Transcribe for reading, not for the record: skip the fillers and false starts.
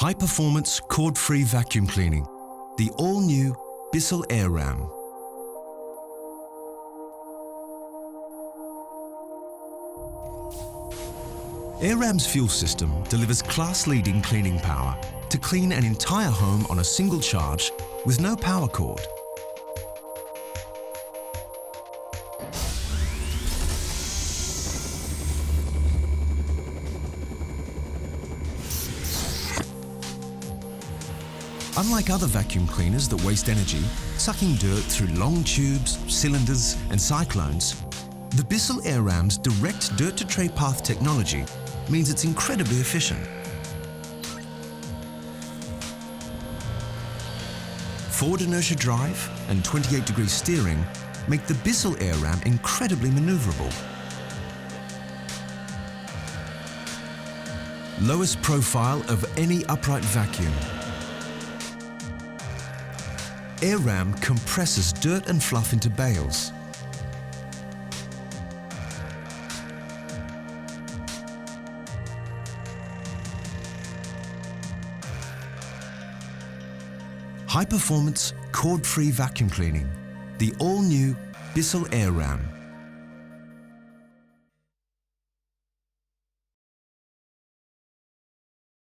High-performance, cord-free vacuum cleaning. The all-new BISSELL AirRAM. AirRAM's fuel system delivers class-leading cleaning power to clean an entire home on a single charge with no power cord. Unlike other vacuum cleaners that waste energy, sucking dirt through long tubes, cylinders and cyclones, the BISSELL AirRAM's direct dirt-to-tray path technology means it's incredibly efficient. Forward inertia drive and 28-degree steering make the BISSELL AirRAM incredibly maneuverable. Lowest profile of any upright vacuum. AirRAM compresses dirt and fluff into bales. High-performance, cord-free vacuum cleaning. The all-new BISSELL AirRAM.